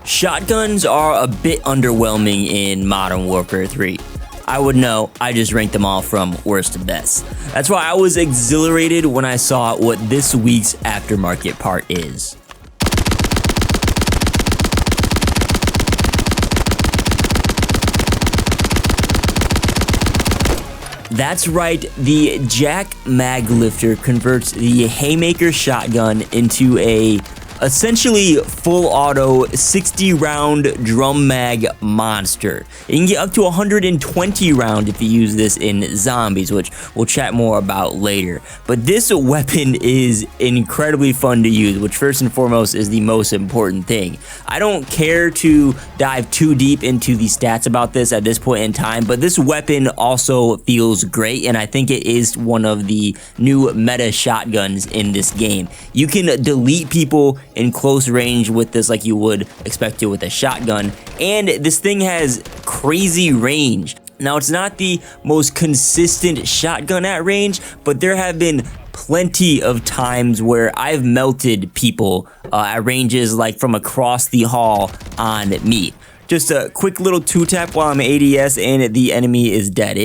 Shotguns are a bit underwhelming in Modern Warfare 3. I would know, I just ranked them all from worst to best. That's why I was exhilarated when I saw what this week's aftermarket part is. That's right, the JAK Maglift converts the Haymaker shotgun into a essentially full auto 60 round drum mag monster. You can get up to 120 rounds if you use this in zombies, which we'll chat more about later. But this weapon is incredibly fun to use, which first and foremost is the most important thing. I don't care to dive too deep into the stats about this at this point in time, but this weapon also feels great, and I think it is one of the new meta shotguns in this game. You can delete people in close range with this like you would expect to with a shotgun, and this thing has crazy range. Now, it's not the most consistent shotgun at range, but there have been plenty of times where I've melted people at ranges like from across the hall on me. Just a quick little 2-tap while I'm ADS and the enemy is dead.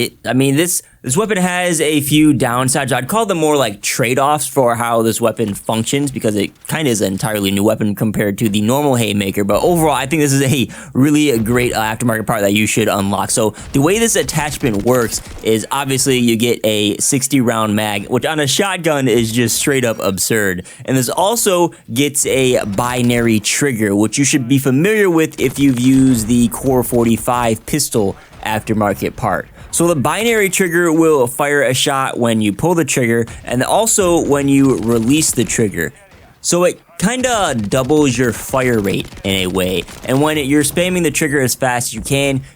This weapon has a few downsides. I'd call them more like trade-offs for how this weapon functions, because it kind of is an entirely new weapon compared to the normal Haymaker. But overall, I think this is a really great aftermarket part that you should unlock. So the way this attachment works is obviously you get a 60 round mag, which on a shotgun is just straight up absurd. And this also gets a binary trigger, which you should be familiar with if you've used the Core 45 pistol aftermarket part. So the binary trigger will fire a shot when you pull the trigger and also when you release the trigger. So it kind of doubles your fire rate in a way. And when you're spamming the trigger as fast as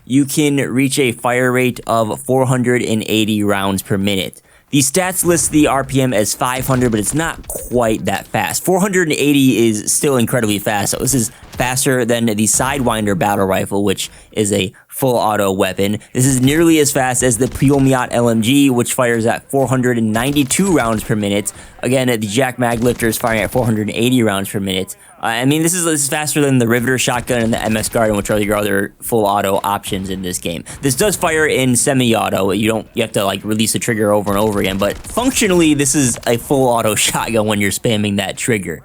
you can reach a fire rate of 480 rounds per minute. The stats list the RPM as 500, but it's not quite that fast. 480 is still incredibly fast. So this is faster than the Sidewinder battle rifle, which is a full auto weapon. This is nearly as fast as the Puyomiot LMG, which fires at 492 rounds per minute. Again, the JAK Maglift is firing at 480 rounds per minute. This is faster than the Riveter shotgun and the MS Garden, which are your other full auto options in this game. This does fire in semi-auto. You have to like release the trigger over and over again, but functionally this is a full auto shotgun when you're spamming that trigger.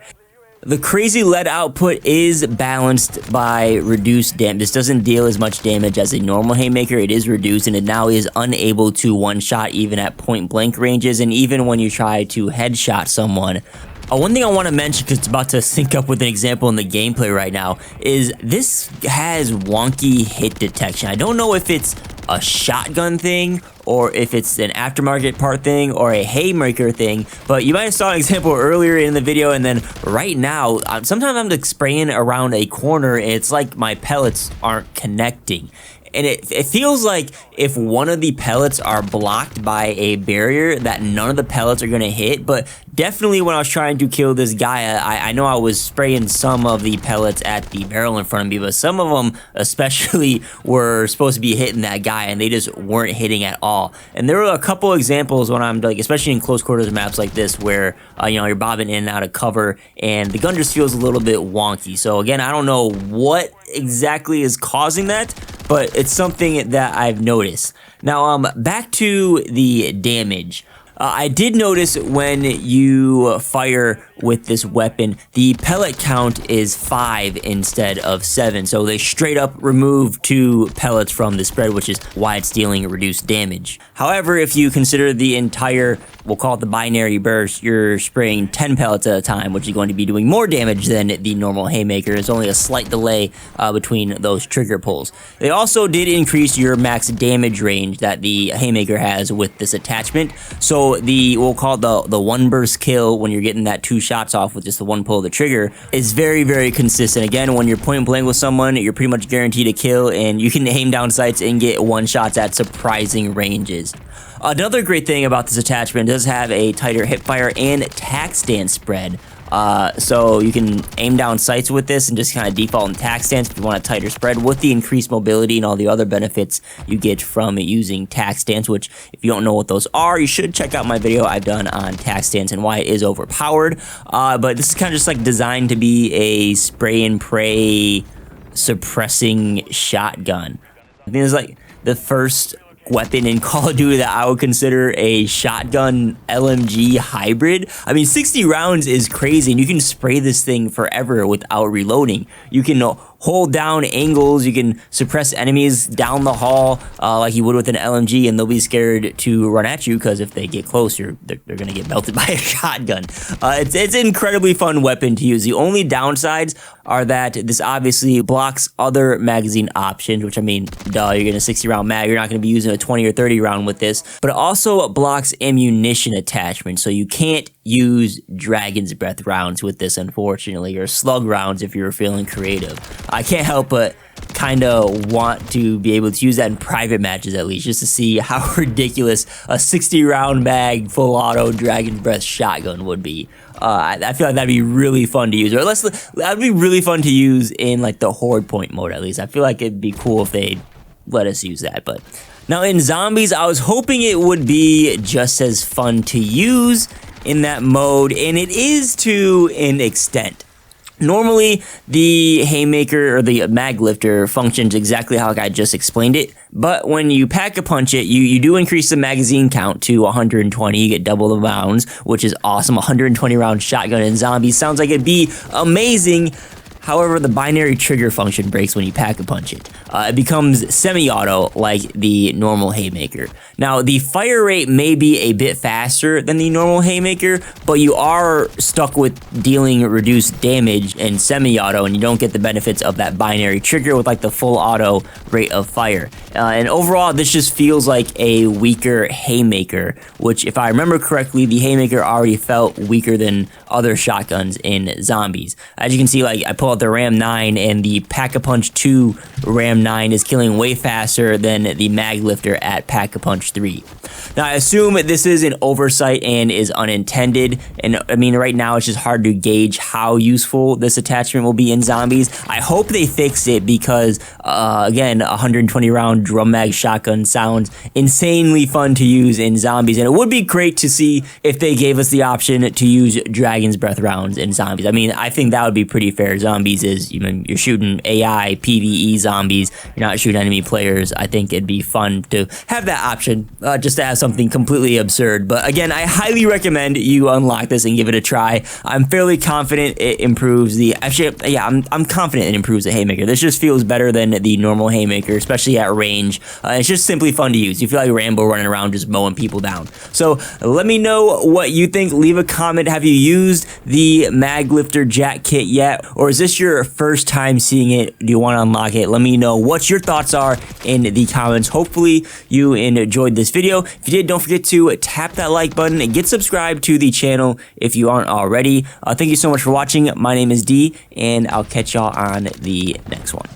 The crazy lead output is balanced by reduced damage. This doesn't deal as much damage as a normal Haymaker. It is reduced, and it now is unable to one-shot even at point-blank ranges, and even when you try to headshot someone. One thing I want to mention, because it's about to sync up with an example in the gameplay right now, is this has wonky hit detection. I don't know if it's a shotgun thing or if it's an aftermarket part thing or a Haymaker thing, but you might have saw an example earlier in the video, and then right now, sometimes I'm like spraying around a corner and it's like my pellets aren't connecting. And it feels like if one of the pellets are blocked by a barrier that none of the pellets are going to hit. But definitely when I was trying to kill this guy, I know I was spraying some of the pellets at the barrel in front of me, but some of them especially were supposed to be hitting that guy and they just weren't hitting at all. And there were a couple examples when I'm like, especially in close quarters maps like this, where you're bobbing in and out of cover and the gun just feels a little bit wonky. So again, I don't know what exactly is causing that, but it's something that I've noticed. Now, back to the damage. I did notice when you fire with this weapon, the pellet count is 5 instead of 7. So they straight up remove 2 pellets from the spread, which is why it's dealing reduced damage. However, if you consider the entire, we'll call it the binary burst, you're spraying 10 pellets at a time, which is going to be doing more damage than the normal Haymaker. There's only a slight delay between those trigger pulls. They also did increase your max damage range that the Haymaker has with this attachment. So we'll call it the one burst kill when you're getting that 2 shots off with just the one pull of the trigger is very, very consistent. Again, when you're point blank with someone, you're pretty much guaranteed a kill, and you can aim down sights and get one shots at surprising ranges. Another great thing about this attachment, it does have a tighter hipfire and tac stance spread. So you can aim down sights with this and just kind of default in tac stance if you want a tighter spread, with the increased mobility and all the other benefits you get from using tac stance, which if you don't know what those are, you should check out my video I've done on tac stance and why it is overpowered. But this is kind of just like designed to be a spray and pray suppressing shotgun. I think it's like the first weapon in Call of Duty that I would consider a shotgun LMG hybrid. I mean, 60 rounds is crazy, and you can spray this thing forever without reloading. You can hold down angles, you can suppress enemies down the hall like you would with an LMG, and they'll be scared to run at you because if they get close, they're gonna get melted by a shotgun. It's an incredibly fun weapon to use. The only downsides are that this obviously blocks other magazine options, which I mean, duh, you're getting a 60 round mag, you're not gonna be using a 20 or 30 round with this, but it also blocks ammunition attachment, so you can't use Dragon's Breath rounds with this, unfortunately, or slug rounds if you're feeling creative. I can't help but kind of want to be able to use that in private matches at least, just to see how ridiculous a 60 round mag full auto Dragon's Breath shotgun would be. I feel like that'd be really fun to use, or that'd be really fun to use in like the horde point mode at least. I feel like it'd be cool if they let us use that. But now in zombies, I was hoping it would be just as fun to use in that mode, and it is to an extent. Normally, the Haymaker or the Maglifter functions exactly how I just explained it, but when you pack-a-punch it, you do increase the magazine count to 120, you get double the rounds, which is awesome. 120 round shotgun in zombies sounds like it'd be amazing. However, the binary trigger function breaks when you pack-a-punch it. It becomes semi-auto like the normal Haymaker. Now, the fire rate may be a bit faster than the normal Haymaker, but you are stuck with dealing reduced damage in semi-auto, and you don't get the benefits of that binary trigger with like the full auto rate of fire. And overall, this just feels like a weaker Haymaker, which, if I remember correctly, the Haymaker already felt weaker than other shotguns in zombies. As you can see, like I pull out the Ram 9, and the Pack-a-Punch 2 Ram 9 is killing way faster than the Maglifter at Pack-a-Punch 3. Now, I assume this is an oversight and is unintended, and I mean, right now it's just hard to gauge how useful this attachment will be in zombies. I hope they fix it because, again, 120 round drum mag shotgun sounds insanely fun to use in zombies, and it would be great to see if they gave us the option to use Dragon's Breath rounds in zombies. I mean, I think that would be pretty fair. Zombies is, you know, you're shooting AI, PvE zombies, you're not shooting enemy players. I think it'd be fun to have that option, just to have something completely absurd. But again, I highly recommend you unlock this and give it a try. I'm fairly confident it improves the, actually, yeah, I'm confident it improves the Haymaker. This just feels better than the normal Haymaker, especially at range. It's just simply fun to use. You feel like Rambo running around just mowing people down. So let me know what you think. Leave a comment. Have you used the Maglifter JAK kit yet? Or is this your first time seeing it? Do you want to unlock it? Let me know what your thoughts are in the comments. Hopefully you enjoyed this video. If you did, don't forget to tap that like button and get subscribed to the channel if you aren't already. Thank you so much for watching. My name is D, and I'll catch y'all on the next one.